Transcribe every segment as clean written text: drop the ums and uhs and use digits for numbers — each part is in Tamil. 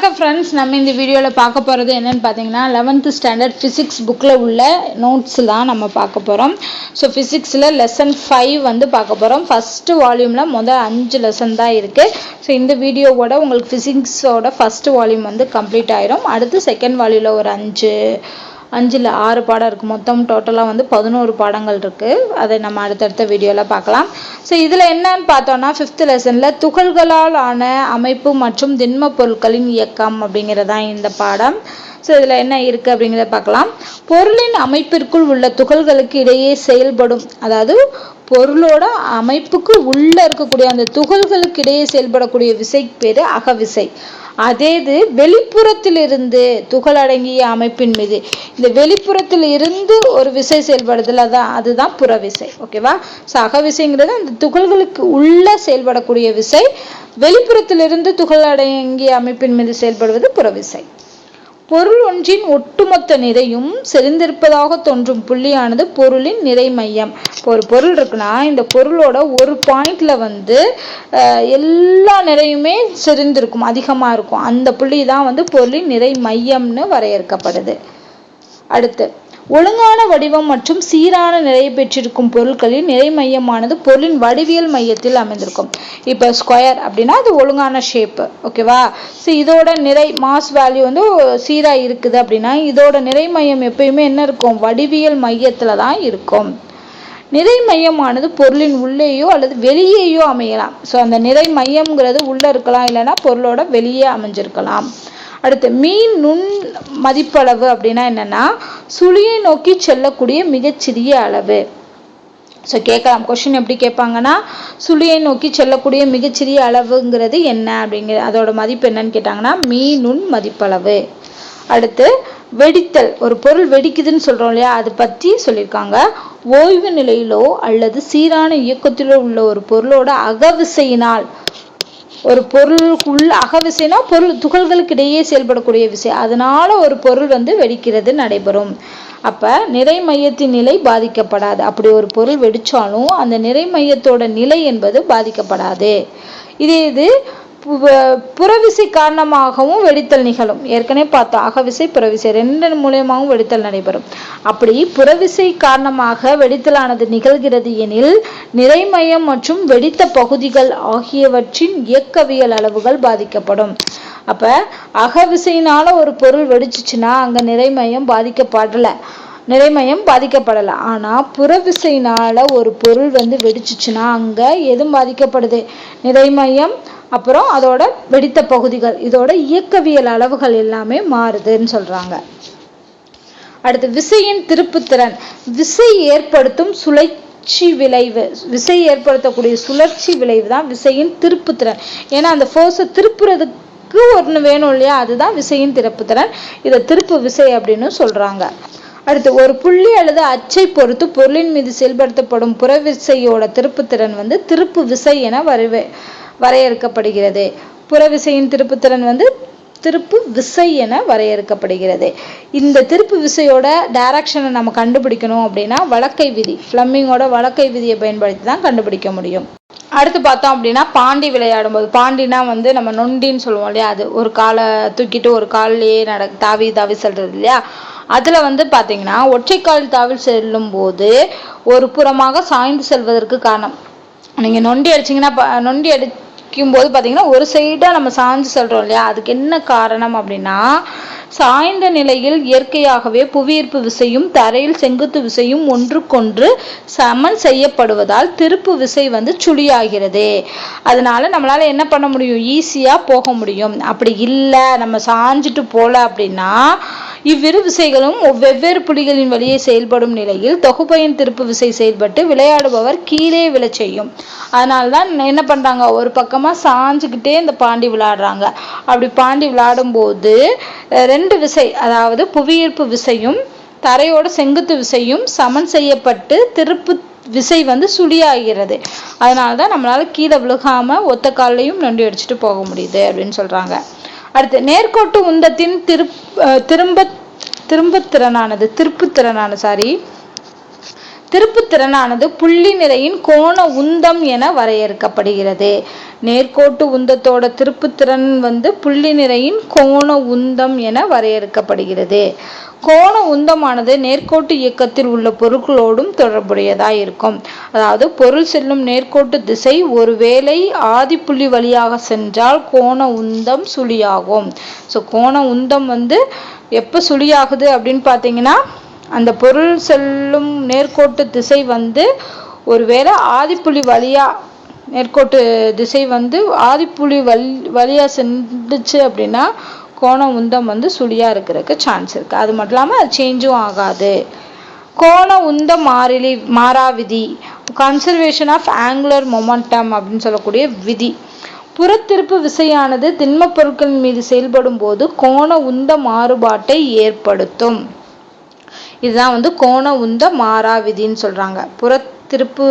வணக்கம் ஃப்ரெண்ட்ஸ், நம்ம இந்த வீடியோவில் பார்க்க போகிறது என்னென்னு பார்த்தீங்கன்னா 11th ஸ்டாண்டர்ட் ஃபிசிக்ஸ் புக்கில் உள்ள நோட்ஸ் தான் நம்ம பார்க்க போகிறோம். ஸோ ஃபிசிக்ஸில் லெசன் 5 வந்து பார்க்க போகிறோம். ஃபஸ்ட்டு வால்யூமில் முதல் 5 லெசன் தான் இருக்குது. ஸோ இந்த வீடியோவோட உங்களுக்கு ஃபிசிக்ஸோட ஃபஸ்ட்டு வால்யூம் வந்து கம்ப்ளீட் ஆயிரும். அடுத்து செகண்ட் வால்யூமில் ஒரு 5 6 பாடம் இருக்குது. மொத்தம் டோட்டலாக வந்து 11 பாடங்கள் இருக்குது. அதை நம்ம அடுத்தடுத்த வீடியோவில் பார்க்கலாம். ஸோ இதில் என்னன்னு பார்த்தோன்னா 5th லெசனில் துகள்களால் ஆன அமைப்பு மற்றும் திண்ம பொருட்களின் இயக்கம் அப்படிங்கிறதான் இந்த பாடம். ஸோ இதில் என்ன இருக்குது அப்படிங்கிறத பார்க்கலாம். பொருளின் அமைப்பிற்குள் உள்ள துகள்களுக்கு இடையே செயல்படும், அதாவது பொருளோட அமைப்புக்கு உள்ளே இருக்கக்கூடிய அந்த துகள்களுக்கு இடையே செயல்படக்கூடிய விசை பேர் அகவிசை. அதே இது வெளிப்புறத்திலிருந்து துகள் அடங்கிய அமைப்பின் மீது இந்த வெளிப்புறத்தில் இருந்து ஒரு விசை செயல்படுதல் அதுதான் புறவிசை. ஓகேவா? ஸோ அகவிசைங்கிறது அந்த துகள்களுக்கு உள்ள செயல்படக்கூடிய விசை, வெளிப்புறத்திலிருந்து துகள் அடங்கிய அமைப்பின் மீது செயல்படுவது புறவிசை. பொருள் ஒன்றின் ஒட்டுமொத்த நிறையும் செறிந்திருப்பதாக தோன்றும் புள்ளியானது பொருளின் நிறை மையம். இப்போ ஒரு பொருள் இருக்குன்னா இந்த பொருளோட ஒரு பாயிண்ட்ல வந்து எல்லா நிறையுமே செறிந்திருக்கும், அதிகமாக இருக்கும். அந்த புள்ளி தான் வந்து பொருளின் நிறை மையம்னு வரையறுக்கப்படுது. அடுத்து, ஒழுங்கான வடிவம் மற்றும் சீரான நிலையை பெற்றிருக்கும் பொருட்களின் நிறை மையமானது பொருளின் வடிவியல் மையத்தில் அமைந்திருக்கும். இப்போ ஸ்கொயர் அப்படின்னா அது ஒழுங்கான ஷேப்பு. ஓகேவா? ஸோ இதோட நிறை மாஸ் வேல்யூ வந்து சீராக இருக்குது அப்படின்னா இதோட நிறை மையம் எப்பயுமே என்ன இருக்கும்? வடிவியல் மையத்தில் தான் இருக்கும். நிறை மையமானது பொருளின் உள்ளேயோ அல்லது வெளியேயோ அமையலாம். ஸோ அந்த நிறை மையம்ங்கிறது உள்ளே இருக்கலாம், இல்லைன்னா பொருளோட வெளியே அமைஞ்சிருக்கலாம். அடுத்து, மீன் நுண் மதிப்பளவு அப்படின்னா என்னன்னா சுழியை நோக்கி செல்லக்கூடிய மிகச்சிறிய அளவு. ஸோ கேட்கலாம், கொஸ்டின் எப்படி கேட்பாங்கன்னா சுழியை நோக்கி செல்லக்கூடிய மிகச்சிறிய அளவுங்கிறது என்ன அப்படிங்கிற அதோட மதிப்பு என்னன்னு கேட்டாங்கன்னா மீன் நுண் மதிப்பளவு. அடுத்து, வெடித்தல், ஒரு பொருள் வெடிக்குதுன்னு சொல்றோம் இல்லையா, அதை பற்றி சொல்லியிருக்காங்க. ஓய்வு நிலையிலோ அல்லது சீரான இயக்கத்திலோ உள்ள ஒரு பொருளோட அகவிசையினால், ஒரு பொருளுக்குள்ள அகவிசைனா பொருள் துகள்களுக்கு இடையே செயல்படக்கூடிய விசை, அதனால ஒரு பொருள் வந்து வெடிக்கிறது நடைபெறும். அப்ப நிறை மையத்தின் நிலை பாதிக்கப்படாது. அப்படி ஒரு பொருள் வெடிச்சாலும் அந்த நிறை மையத்தோட நிலை என்பது பாதிக்கப்படாது. இது புறவிசை காரணமாகவும் வெடித்தல் நிகழும். ஏற்கனவே பார்த்தோம், அகவிசை புறவிசை ரெண்டு மூலியமாகவும் வெடித்தல் நடைபெறும். அப்படி புறவிசை காரணமாக வெடித்தலானது நிகழ்கிறது எனில் நிறை மையம் மற்றும் வெடித்த பகுதிகள் ஆகியவற்றின் இயக்கவியல் அளவுகள் பாதிக்கப்படும். அப்ப அகவிசையினால ஒரு பொருள் வெடிச்சுச்சுன்னா அங்க நிறை மையம் பாதிக்கப்படலை. ஆனா புறவிசையினால ஒரு பொருள் வந்து வெடிச்சுச்சுன்னா அங்க எதுவும் பாதிக்கப்படுது? நிறை மையம், அப்புறம் அதோட வெடித்த பகுதிகள், இதோட இயக்கவியல் அளவுகள் எல்லாமே மாறுதுன்னு சொல்றாங்க. அடுத்து, விசையின் திருப்புத்திறன். விசை ஏற்படுத்தும் சுழற்சி விளைவு, விசை ஏற்படுத்தக்கூடிய சுழற்சி விளைவு தான் விசையின் திருப்புத்திறன். ஏன்னா அந்த ஃபோர்ஸை திருப்புறதுக்கு ஒன்று வேணும் இல்லையா, அதுதான் விசையின் திருப்புத்திறன். இதை திருப்பு விசை அப்படின்னு சொல்றாங்க. அடுத்து, ஒரு புள்ளி அல்லது அச்சை பொறுத்து பொருளின் மீது செயல்படுத்தப்படும் புறவிசையோட திருப்புத்திறன் வந்து திருப்பு விசை என வரையறுக்கப்படுகிறது. புறவிசையின் திருப்புத்திறன் வந்து திருப்பு விசை என வரையறுக்கப்படுகிறது. இந்த திருப்பு விசையோட டைரக்ஷனை நம்ம கண்டுபிடிக்கணும் அப்படின்னா வழக்கை விதி, ஃப்ளெமிங்கோட வழக்கை விதியை பயன்படுத்தி தான் கண்டுபிடிக்க முடியும். அடுத்து பார்த்தோம் அப்படின்னா பாண்டி விளையாடும் போது, பாண்டினா வந்து நம்ம நொண்டின்னு சொல்லுவோம் இல்லையா, அது ஒரு காலை தூக்கிட்டு ஒரு காலிலேயே தாவி செல்றது இல்லையா. அதுல வந்து பாத்தீங்கன்னா ஒற்றைக்கால் தாவி செல்லும் போது ஒரு புறமாக சாய்ந்து செல்வதற்கு காரணம், நீங்க நொண்டி அடிக்கும் போது பாத்தீங்கன்னா ஒரு சைடா நம்ம சாய்ந்து செல்றோம் இல்லையா, அதுக்கு என்ன காரணம் அப்படின்னா சாய்ந்த நிலையில் இயற்கையாகவே புவியீர்ப்பு விசையும் தரையில் செங்குத்து விசையும் ஒன்றுக்கொன்று சமன் செய்யப்படுவதால் திருப்பு விசை வந்து சுழியாகிறது. அதனால நம்மளால என்ன பண்ண முடியும்? ஈஸியா போக முடியும். அப்படி இல்லை நம்ம சாஞ்சிட்டு போல அப்படின்னா இவ்விரு விசைகளும் வெவ்வேறு புள்ளிகளின் வழியே செயல்படும் நிலையில் தொகுப்பையின் திருப்பு விசை செயல்பட்டு விளையாடுபவர் கீழே விழச் செய்யும். அதனால்தான் என்ன பண்றாங்க, ஒரு பக்கமா சாஞ்சுக்கிட்டே இந்த பாண்டி விளையாடுறாங்க. அப்படி பாண்டி விளையாடும் போது ரெண்டு விசை, அதாவது புவியீர்ப்பு விசையும் தரையோட செங்குத்து விசையும் சமன் செய்யப்பட்டு திருப்பு விசை வந்து சுழியாகிறது. அதனாலதான் நம்மளால கீழே விழுகாம ஒத்த காலையும் நொண்டி அடிச்சுட்டு போக முடியுது அப்படின்னு சொல்றாங்க. அடுத்து, நேர்கோட்டு உந்தத்தின் திருப்புத்திறனானது திருப்புத்திறனானது புள்ளி நிறையின் கோண உந்தம் என வரையறுக்கப்படுகிறது. நேர்கோட்டு உந்தத்தோட திருப்புத்திறன் வந்து புள்ளி நிறையின் கோண உந்தம் என வரையறுக்கப்படுகிறது. கோண உந்தமானது நேர்கோட்டு இயக்கத்தில் உள்ள பொருட்களோடும் தொடர்புடையதாய் இருக்கும். அதாவது பொருள் செல்லும் நேர்கோட்டு திசை ஒருவேளை ஆதிப்புள்ளி வழியாக சென்றால் கோண உந்தம் சுழியாகும். ஸோ கோண உந்தம் வந்து எப்போ சுழியாகுது அப்படின்னு பார்த்தீங்கன்னா, அந்த பொருள் செல்லும் நேர்கோட்டு திசை வந்து ஒருவேளை ஆதிப்புள்ளி வழியா நேர்கோட்டு திசை வந்து ஆதிப்புள்ளி வழியா சென்றுச்சு அப்படின்னா கோண உந்தம் வந்து சுழியா இருக்கிறதுக்கு சான்ஸ் இருக்கு. அது மட்டும் இல்லாமல் அது சேஞ்சும் ஆகாது. கோண உந்த மாறா விதி, கன்சர்வேஷன் ஆஃப் ஆங்குலர் மொமெண்டம் அப்படின்னு சொல்லக்கூடிய விதி. புறத்திருப்பு விசையானது திண்ம பொருட்களின் மீது செயல்படும் போது கோண உந்த மாறுபாட்டை ஏற்படுத்தும். இதுதான் வந்து கோண உந்த மாறா விதின்னு சொல்றாங்க. புறத்திருப்பு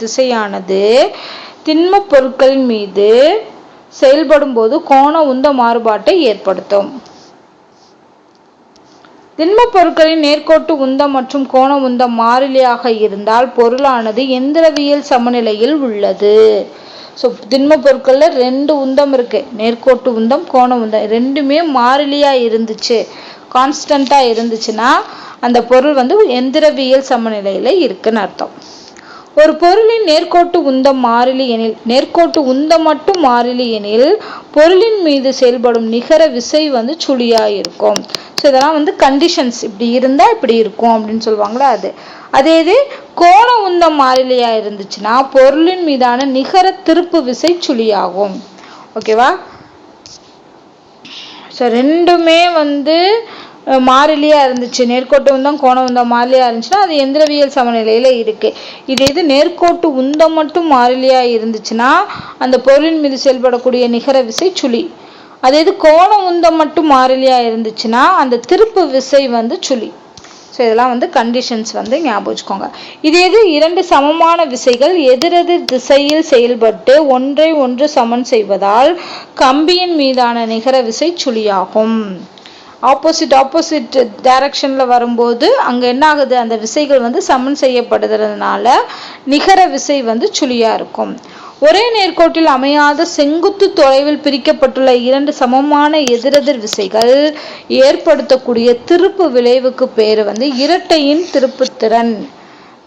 திசையானது திண்ம பொருட்களின் மீது செயல்படும் போது கோண உந்த மாறுபாட்டை ஏற்படுத்தும். திண்ம பொருட்களின் நேர்கோட்டு உந்தம் மற்றும் கோண உந்தம் மாறிலியாக இருந்தால் பொருளானது எந்திரவியல் சமநிலையில் உள்ளது. ஸோ திண்ம பொருட்கள்ல 2 உந்தம் இருக்கு, நேர்கோட்டு உந்தம் கோண உந்தம். ரெண்டுமே மாறிலியா இருந்துச்சு, கான்ஸ்டண்டா இருந்துச்சுன்னா அந்த பொருள் வந்து எந்திரவியல் சமநிலையில இருக்குன்னு அர்த்தம். ஒரு பொருளின் நேர்கோட்டு உந்தம் மாறிலி எனில், நேர்கோட்டு உந்தம் மட்டும் மாறிலி எனில் பொருளின் மீது செயல்படும் நிகர விசை வந்து சுழியா இருக்கும். ஸோ இதெல்லாம் வந்து கண்டிஷன்ஸ், இப்படி இருந்தா இப்படி இருக்கும் அப்படின்னு சொல்லுவாங்களா அது. அதே இது கோண உந்தம் மாறிலியா இருந்துச்சுன்னா பொருளின் மீதான நிகர திருப்பு விசை சுழியாகும். ஓகேவா? ஸோ ரெண்டுமே வந்து மாறிலியா இருந்துச்சு, நேர்கோட்டு உந்தம் கோண உந்தம் மாறிலியா இருந்துச்சுன்னா அது எந்திரவியல் சமநிலையில இருக்கு. இது நேர்கோட்டு உந்தம் மட்டும் மாறிலியா இருந்துச்சுன்னா அந்த பொருளின் மீது செயல்படக்கூடிய நிகர விசை சுழி. அதே இது கோண உந்தம் மட்டும் மாறிலியா இருந்துச்சுன்னா அந்த திருப்பு விசை வந்து சுழி. ஸோ இதெல்லாம் வந்து கண்டிஷன்ஸ் வந்து ஞாபகம் வச்சுக்கோங்க. இதே இது 2 சமமான விசைகள் எதிரெதிர் திசையில் செயல்பட்டு ஒன்றை ஒன்று சமன் செய்வதால் கம்பியின் மீதான நிகர விசை சுழியாகும். ஆப்போசிட் டைரக்ஷன்ல வரும்போது அங்க என்ன ஆகுது, அந்த விசைகள் வந்து சமன் செய்யப்படுறதுனால நிகர விசை வந்து சுழியா இருக்கும். ஒரே நேர்கோட்டில் அமையாத செங்குத்து தொலைவில் பிரிக்கப்பட்டுள்ள 2 சமமான எதிரெதிர் விசைகள் ஏற்படுத்தக்கூடிய திருப்பு விளைவுக்கு பேரு வந்து இரட்டையின்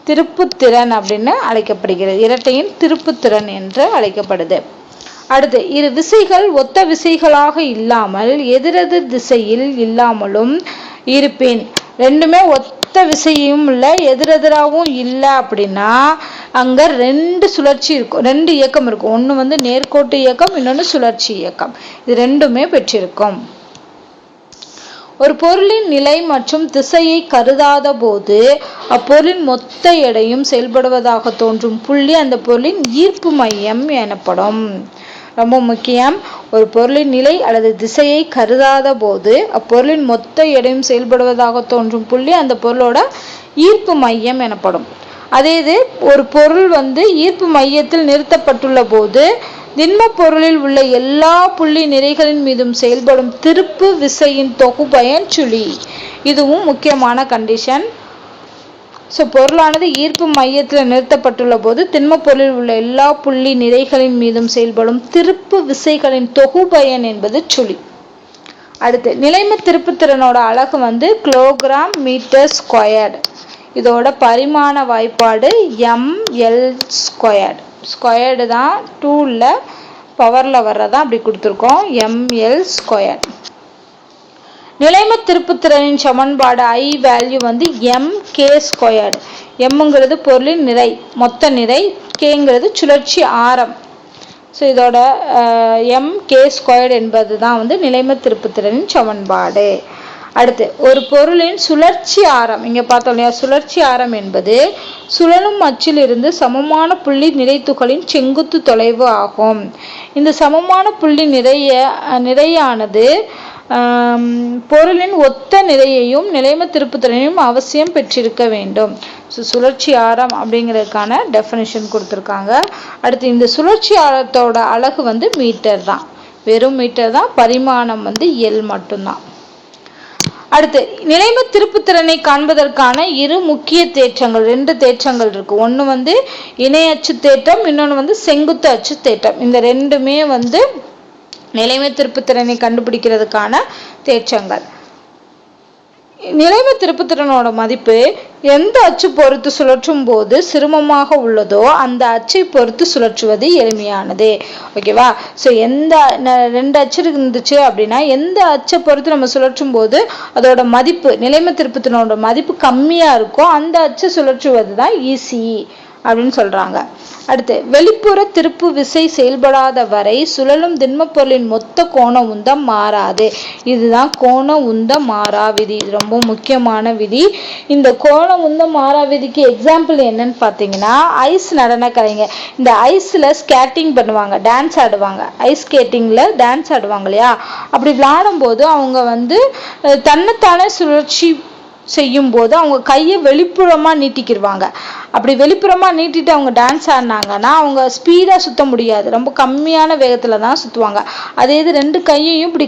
திருப்புத்திறன் அப்படின்னு அழைக்கப்படுகிறது. இரட்டையின் திருப்புத்திறன் என்று அழைக்கப்படுது. அடுத்து, இரு விசைகள் ஒத்த விசைகளாக இல்லாமல் எதிரெதிர் திசையில் இல்லாமலும் இருப்பின், ரெண்டுமே ஒத்த விசையும் இல்லை எதிரெதிராகவும் இல்லை அப்படின்னா அங்க 2 சுழற்சி இருக்கும், 2 இயக்கம் இருக்கும். ஒன்று வந்து நேர்கோட்டு இயக்கம், இன்னொன்று சுழற்சி இயக்கம். இது ரெண்டுமே பெற்றிருக்கும். ஒரு பொருளின் நிலை மற்றும் திசையை கருதாத போது அப்பொருளின் மொத்த எடையும் செயல்படுவதாக தோன்றும் புள்ளி அந்த பொருளின் ஈர்ப்பு மையம் எனப்படும். ரொம்ப முக்கியம். ஒரு பொருளின் நிலை அல்லது திசையை கருதாத போது அப்பொருளின் மொத்த எடையும் செயல்படுவதாக தோன்றும் புள்ளி அந்த பொருளோட ஈர்ப்பு மையம் எனப்படும். அதே இது ஒரு பொருள் வந்து ஈர்ப்பு மையத்தில் நிறுத்தப்பட்டுள்ள போது திண்ம பொருளில் உள்ள எல்லா புள்ளி நிறைகளின் மீதும் செயல்படும் திருப்பு விசையின் தொகுபயன் சுழி. இதுவும் முக்கியமான கண்டிஷன். ஸோ பொருளானது ஈர்ப்பு மையத்தில் நிறுத்தப்பட்டுள்ள போது திண்ம பொருளில் உள்ள எல்லா புள்ளி நிறைகளின் மீதும் செயல்படும் திருப்பு விசைகளின் தொகுபயன் என்பது சுழி. அடுத்து, நிலைம திருப்புத்திறனோட அலகு வந்து கிலோகிராம் மீட்டர் ஸ்கொயர்டு. இதோட பரிமாண வாய்ப்பாடு ml ஸ்கொயர்டு. ஸ்கொயர்டு தான் 2ல பவர்ல வர்றதா அப்படி கொடுத்துருக்கோம், ml ஸ்கொயர்டு. நிலைம திருப்புத்திறனின் சமன்பாடு I வேல்யூ வந்து mk ஸ்கொயர்டு. mங்கிறது பொருளின் நிறை, மொத்த நிறை, kங்கிறது சுழற்சி ஆரம். ஸோ இதோட mk ஸ்கொயர்டு என்பது தான் வந்து நிலைம திருப்புத்திறனின் சமன்பாடு. அடுத்து, ஒரு பொருளின் சுழற்சி ஆரம், இங்க பார்த்தோம் இல்லையா, சுழற்சி ஆரம் என்பது சுழலும் அச்சில் இருந்து சமமான புள்ளி நிறைத்துகளின் செங்குத்து தொலைவு ஆகும். இந்த சமமான புள்ளி நிறையானது பொருளின் ஒத்த நிறையையும் நிலைம திருப்புத்திறனையும் அவசியம் பெற்றிருக்க வேண்டும். சுழற்சி ஆரம் அப்படிங்கிறதுக்கான டெஃபினிஷன் கொடுத்துருக்காங்க. அடுத்து, இந்த சுழற்சி ஆரத்தோட அலகு வந்து மீட்டர் தான், வெறும் மீட்டர் தான், பரிமாணம் வந்து எல் மட்டும்தான். அடுத்து நிலைம திருப்புத்திறனை காண்பதற்கான இரு முக்கிய தேற்றங்கள், 2 தேற்றங்கள் இருக்கு. ஒன்று வந்து இணை அச்சு தேற்றம், இன்னொன்று வந்து செங்குத்து அச்சு தேற்றம். இந்த ரெண்டுமே வந்து நிலைம திருப்புத்திறனை கண்டுபிடிக்கிறதுக்கான தேற்றங்கள். நிலைம திருப்புத்திறனோட மதிப்பு எந்த அச்சு பொறுத்து சுழற்றும் போது சிரமமாக உள்ளதோ அந்த அச்சை பொறுத்து சுழற்றுவது எளிமையானது. ஓகேவா? ஸோ எந்த 2 அச்சு இருந்துச்சு அப்படின்னா எந்த அச்சை பொறுத்து நம்ம சுழற்றும் போது அதோட மதிப்பு, நிலைம திருப்புத்திறனோட மதிப்பு கம்மியா இருக்கோ அந்த அச்சை சுழற்றுவது தான் ஈஸி அப்படின்னு சொல்றாங்க. அடுத்து வெளிப்புற திருப்பு விசை செயல்படாத வரை சுழலும் திண்ம பொருளின் மொத்த கோண உந்தம் மாறாது. இதுதான் கோண உந்த மாறா விதி. இது ரொம்ப முக்கியமான விதி. இந்த கோண உந்த மாறா விதிக்கு எக்ஸாம்பிள் என்னன்னு பார்த்தீங்கன்னா, ஐஸ் நடன கலைஞர் இந்த ஐஸ்ல ஸ்கேட்டிங் பண்ணுவாங்க, டான்ஸ் ஆடுவாங்க. ஐஸ் ஸ்கேட்டிங்ல டான்ஸ் ஆடுவாங்க இல்லையா? அப்படி விளையாடும் போது அவங்க வந்து தன்னைத்தானே சுழற்சி செய்யும் போது அவங்க கையை வெளிப்புறமா நீட்டிக்கிடுவாங்க. அப்படி வெளிப்புறமா நீட்டிட்டு அவங்க டான்ஸ் ஆடினாங்கன்னா அவங்க ஸ்பீடா சுத்த முடியாது, ரொம்ப கம்மியான வேகத்துல தான் சுத்துவாங்க. அதே இது 2 கையையும் இப்படி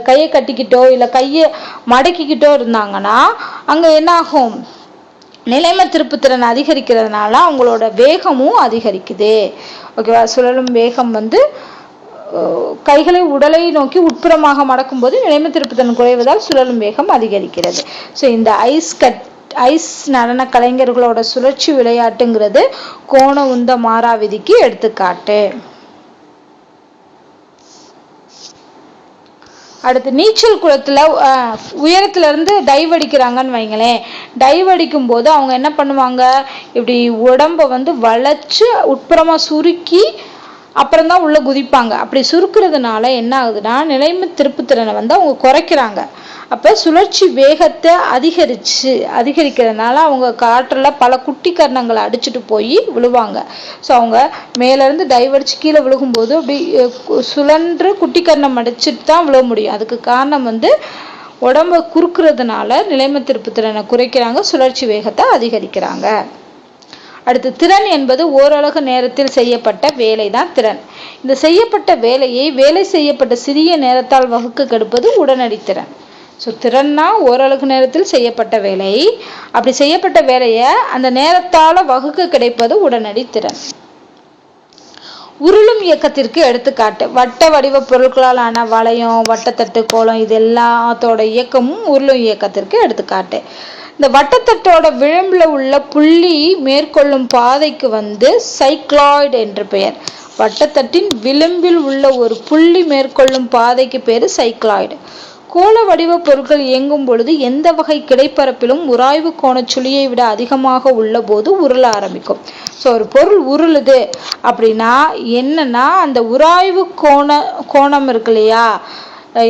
கையை கட்டிக்கிட்டோ இல்லை கையை மடக்கிக்கிட்டோ இருந்தாங்கன்னா அங்க என்ன ஆகும்? நிலைம திருப்புத்திறன் அதிகரிக்கிறதுனால அவங்களோட வேகமும் அதிகரிக்குது. ஓகேவா? சுழலும் வேகம் வந்து கைகளை உடலை நோக்கி உட்புறமாக மடக்கும் போது நிலைம திருப்புத்திறன் குறைவதால் சுழலும் வேகம் அதிகரிக்கிறது. ஸோ இந்த ஐஸ் நடன கலைஞர்களோட சுழற்சி விளையாட்டுங்கிறது கோண உந்த மாறா விதிக்கு எடுத்துக்காட்டு. அடுத்து நீச்சல் குளத்துல உயரத்துல இருந்து டைவ் அடிக்கிறாங்கன்னு வைங்களேன். டைவ் அடிக்கும் போது அவங்க என்ன பண்ணுவாங்க? இப்படி உடம்ப வந்து வளைச்சு உட்புறமா சுருக்கி அப்புறம் தான் உள்ள குதிப்பாங்க. அப்படி சுருக்கிறதுனால என்ன ஆகுதுன்னா நிலைம திருப்புத்திறனை வந்து அவங்க குறைக்கிறாங்க. அப்ப சுழற்சி வேகத்தை அதிகரிக்கிறதுனால அவங்க காற்றுல பல குட்டி கரணங்களை அடிச்சுட்டு போய் விழுவாங்க. ஸோ அவங்க மேல இருந்து டைவ் அடிச்சு கீழே விழுகும்போது அப்படி சுழன்று குட்டி கரணம் அடிச்சுட்டு தான் விழ முடியும். அதுக்கு காரணம் வந்து உடம்ப குறுக்குறதுனால நிலைம திருப்புத்திறனை குறைக்கிறாங்க, சுழற்சி வேகத்தை அதிகரிக்கிறாங்க. அடுத்து திறன் என்பது ஓரளவு நேரத்தில் செய்யப்பட்ட வேலை தான் திறன். இந்த செய்யப்பட்ட வேலையை வேலை செய்யப்பட்ட சிறிய நேரத்தால் வகுக்க கெடுப்பது உடனடி திறன். ஸோ திறன்னா ஓரளவு நேரத்தில் செய்யப்பட்ட வேலை, அப்படி செய்யப்பட்ட வேலையை அந்த நேரத்தால வகுக்க கிடைப்பது உடனடி திறன். உருளும் இயக்கத்திற்கு எடுத்துக்காட்டு வட்ட வடிவ பொருட்களால் ஆன வளையம், வட்டத்தட்டு, கோலம் இது எல்லாத்தோட இயக்கமும் உருளும் இயக்கத்திற்கு எடுத்துக்காட்டு. இந்த வட்டத்தட்டோட விளிம்புல உள்ள புள்ளி மேற்கொள்ளும் பாதைக்கு வந்து சைக்ளாய்டு என்று பெயர். வட்டத்தட்டின் விளிம்பில் உள்ள ஒரு புள்ளி மேற்கொள்ளும் பாதைக்கு பேரு சைக்ளாய்டு. கோள வடிவ பொருட்கள் இயங்கும் பொழுது எந்த வகை கிடைப்பரப்பிலும் உராய்வு கோண சுழியை விட அதிகமாக உள்ள போது உருள ஆரம்பிக்கும். ஸோ ஒரு பொருள் உருளுது அப்படின்னா என்னன்னா அந்த உராய்வு கோணம் இருக்கு இல்லையா?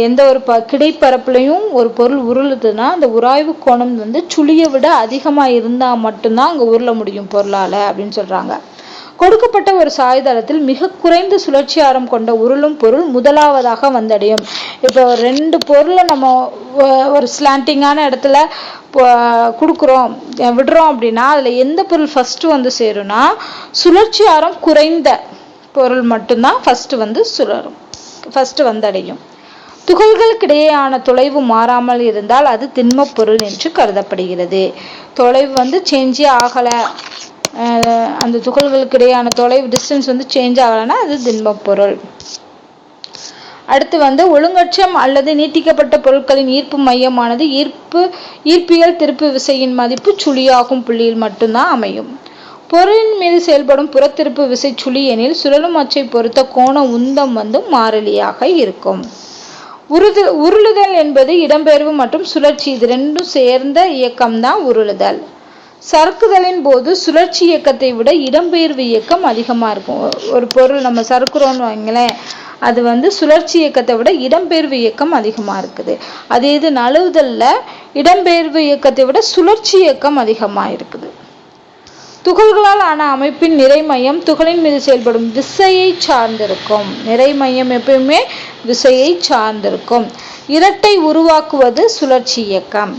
எந்த ஒரு கிடைப்பரப்புலையும் ஒரு பொருள் உருளுதுன்னா அந்த உராய்வு கோணம் வந்து சுழியை விட அதிகமா இருந்தா மட்டும்தான் அங்க உருள முடியும் பொருளால அப்படின்னு சொல்றாங்க. கொடுக்கப்பட்ட ஒரு சாய்தளத்தில் மிக குறைந்த சுழற்சி ஆரம் கொண்ட உருளும் பொருள் முதலாவதாக வந்தடையும். இப்போ 2 பொருளை நம்ம ஒரு ஸ்லாண்டிங்கான இடத்துல விடுறோம் அப்படின்னா அதுல எந்த பொருள் ஃபர்ஸ்ட் வந்து சேரும்னா சுழற்சி ஆரம் குறைந்த பொருள் மட்டும்தான் ஃபர்ஸ்ட் வந்தடையும். துகள்களுக்கிடையேயான தொலைவு மாறாமல் இருந்தால் அது திண்ம பொருள் என்று கருதப்படுகிறது. தொலைவு வந்து சேஞ்சே ஆகலை, அந்த துகள்களுக்கு இடையான தொலைவு டிஸ்டன்ஸ் வந்து சேஞ்ச் ஆகலைன்னா அது திண்ம பொருள். அடுத்து வந்து ஒழுங்கற்றம் அல்லது நீட்டிக்கப்பட்ட பொருட்களின் ஈர்ப்பு மையமானது ஈர்ப்பியல் திருப்பு விசையின் மதிப்பு சுழியாகும் புள்ளியில் மட்டும்தான் அமையும். பொருளின் மீது செயல்படும் புறத்திருப்பு விசை சுழி எனில் சுழலும் அச்சை பொறுத்த கோண உந்தம் வந்து மாறிலியாக இருக்கும். உருளுதல் என்பது இடம்பெயர்வு மற்றும் சுழற்சி, இது 2ம் சேர்ந்த இயக்கம்தான் உருளுதல். சறுக்குதலின் போது சுழற்சி இயக்கத்தை விட இடம்பெயர்வு இயக்கம் அதிகமா இருக்கும். ஒரு பொருள் நம்ம சறுக்குறோம்னு வைங்களேன், அது வந்து சுழற்சி இயக்கத்தை விட இடம்பெயர்வு இயக்கம் அதிகமா இருக்குது. அதே இது நழுவுதல்ல இடம்பெயர்வு இயக்கத்தை விட சுழற்சி இயக்கம் அதிகமா இருக்குது. துகள்களால் ஆன அமைப்பின் நிறைமையம் துகளின் மீது செயல்படும் விசையை சார்ந்திருக்கும். நிறைமையம் எப்பயுமே விசையை சார்ந்திருக்கும். இரட்டை உருவாக்குவது சுழற்சி இயக்கம்.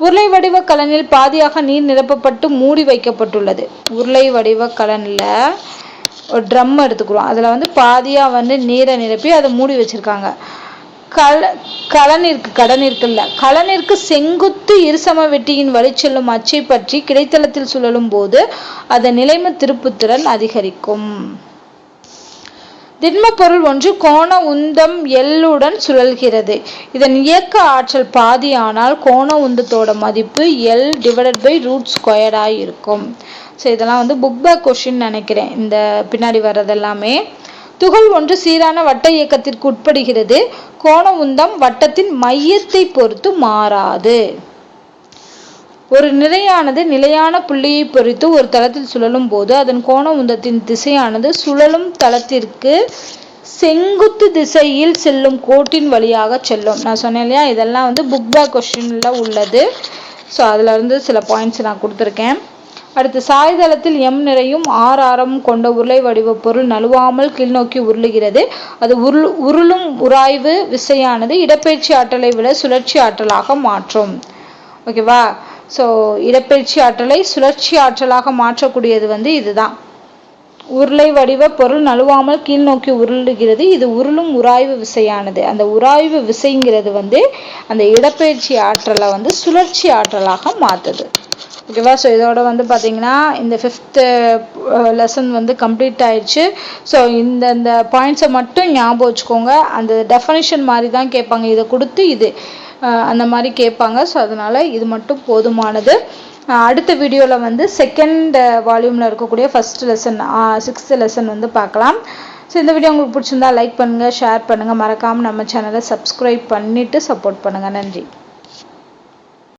உருளை வடிவ கலனில் பாதியாக நீர் நிரப்பப்பட்டு மூடி வைக்கப்பட்டுள்ளது. உருளை வடிவ கலன்ல ஒரு ட்ரம் எடுத்துக்கிறோம், அதுல வந்து பாதியா வந்து நீரை நிரப்பி அதை மூடி வச்சிருக்காங்க. கலனிற்கு செங்குத்து இருசம வெட்டியின் வழி செல்லும் அச்சை பற்றி கிடைத்தளத்தில் சுழலும் போது அதன் நிலைம திருப்புத்திறன் அதிகரிக்கும். திண்ம பொருள் ஒன்று கோண உந்தம் L-உடன் சுழல்கிறது. இதன் இயக்க ஆற்றல் பாதியானால் கோண உந்தத்தோட மதிப்பு L/√² இருக்கும். ஸோ இதெல்லாம் வந்து புக் பேக் கொஸ்டின் நினைக்கிறேன். இந்த பின்னாடி வர்றதெல்லாமே. துகள் ஒன்று சீரான வட்ட இயக்கத்திற்கு உட்படுகிறது. கோண உந்தம் வட்டத்தின் மையத்தை பொறுத்து மாறாது. ஒரு நிறையானது நிலையான புள்ளியை பொறுத்து ஒரு தளத்தில் சுழலும் போது அதன் கோண உந்தத்தின் திசையானது சுழலும் தளத்திற்கு செங்குத்து திசையில் செல்லும் கோட்டின் வழியாக செல்லும். நான் சொன்னேன் இல்லையா, இதெல்லாம் வந்து புக் பேக் கொஸ்டின்ல உள்ளது. ஸோ அதுல இருந்து சில பாயிண்ட்ஸ் நான் கொடுத்துருக்கேன். அடுத்து சாய்தளத்தில் M நிறையும் R ஆரமும் கொண்ட உருளை வடிவ பொருள் நழுவாமல் கீழ்நோக்கி உருளுகிறது. அது உருளும் உராய்வு விசையானது இடப்பெயர்ச்சி ஆற்றலை விட சுழற்சி ஆற்றலாக மாற்றும். ஓகேவா? ஸோ இடப்பெயர்ச்சி ஆற்றலை சுழற்சி ஆற்றலாக மாற்றக்கூடியது வந்து இதுதான். உருளை வடிவ பொருள் நழுவாமல் கீழ்நோக்கி உருளுகிறது. இது உருளும் உராய்வு விசையானது. அந்த உராய்வு விசைங்கிறது வந்து அந்த இடப்பெயர்ச்சி ஆற்றலை வந்து சுழற்சி ஆற்றலாக மாற்றுது. ஓகேவா? ஸோ இதோட வந்து பார்த்தீங்கன்னா இந்த 5th லெசன் வந்து கம்ப்ளீட் ஆயிடுச்சு. ஸோ இந்த பாயிண்ட்ஸை மட்டும் ஞாபகம் வச்சுக்கோங்க. அந்த டெஃபனிஷன் மாதிரி தான் கேட்பாங்க. இதை கொடுத்து இது அந்த மாதிரி கேட்பாங்க. ஸோ அதனால் இது மட்டும் போதுமானது. அடுத்த வீடியோவில் வந்து 2nd வால்யூமில் இருக்கக்கூடிய 1st லெசன் 6th லெசன் வந்து பார்க்கலாம். ஸோ இந்த வீடியோ உங்களுக்கு பிடிச்சிருந்தா லைக் பண்ணுங்கள், ஷேர் பண்ணுங்கள், மறக்காமல் நம்ம சேனலை சப்ஸ்கிரைப் பண்ணிவிட்டு சப்போர்ட் பண்ணுங்கள். நன்றி.